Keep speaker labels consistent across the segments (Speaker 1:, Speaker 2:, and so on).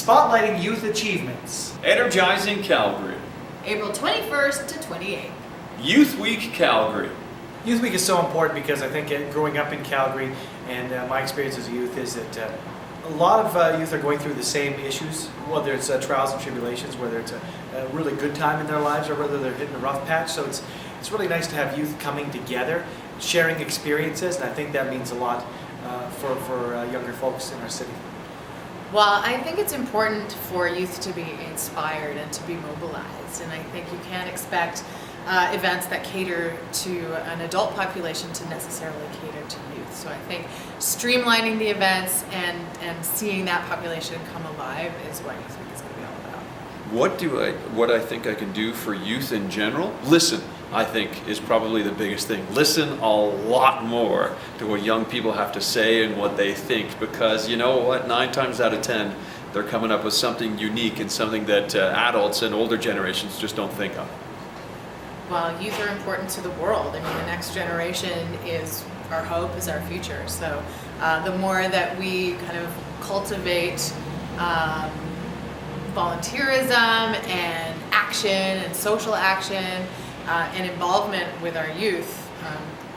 Speaker 1: spotlighting youth achievements.
Speaker 2: Energizing Calgary.
Speaker 3: April 21st to 28th.
Speaker 2: Youth Week Calgary.
Speaker 1: Youth Week is so important because I think growing up in Calgary and my experience as a youth is that a lot of youth are going through the same issues, whether it's trials and tribulations, whether it's a really good time in their lives or whether they're hitting a rough patch. So it's really nice to have youth coming together, sharing experiences, and I think that means a lot for younger folks in our city.
Speaker 3: Well, I think it's important for youth to be inspired and to be mobilized, and I think you can't expect events that cater to an adult population to necessarily cater to youth. So I think streamlining the events and seeing that population come alive is what Youth Week is going to be all about.
Speaker 2: What I think I can do for youth in general? Listen, I think, is probably the biggest thing. Listen a lot more to what young people have to say and what they think, because you know what, 9 times out of 10 they're coming up with something unique and something that adults and older generations just don't think of.
Speaker 3: Well, youth are important to the world. I mean, the next generation is our hope, is our future. So the more that we kind of cultivate volunteerism and action and social action and involvement with our youth,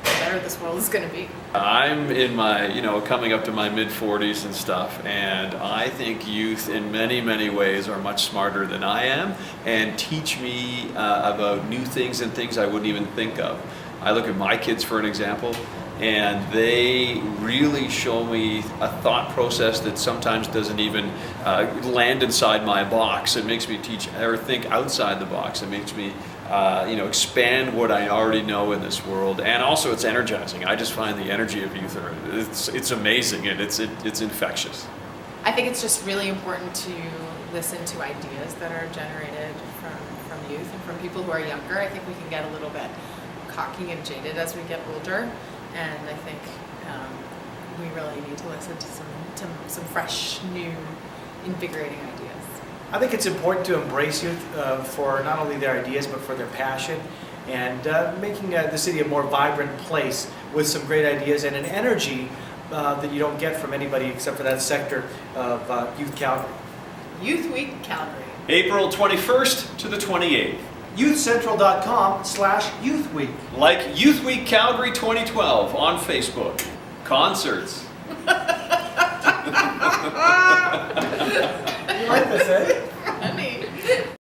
Speaker 3: the better this world is going to be.
Speaker 2: I'm in my, coming up to my mid-40s and stuff, and I think youth in many, many ways are much smarter than I am and teach me about new things and things I wouldn't even think of. I look at my kids for an example, and they really show me a thought process that sometimes doesn't even land inside my box. It makes me teach or think outside the box. It makes me expand what I already know in this world, and also it's energizing. I just find the energy of youth, it's amazing, and it's infectious.
Speaker 3: I think it's just really important to listen to ideas that are generated from youth and from people who are younger. I think we can get a little bit cocky and jaded as we get older, and I think we really need to listen to some fresh, new, invigorating ideas.
Speaker 1: I think it's important to embrace youth for not only their ideas but for their passion and making the city a more vibrant place with some great ideas and an energy that you don't get from anybody except for that sector of Youth Calgary.
Speaker 3: Youth Week Calgary.
Speaker 2: April 21st to the 28th.
Speaker 1: youthcentral.com/youthweek.
Speaker 2: Like Youth Week Calgary 2012 on Facebook. Concerts.
Speaker 1: You like this, eh?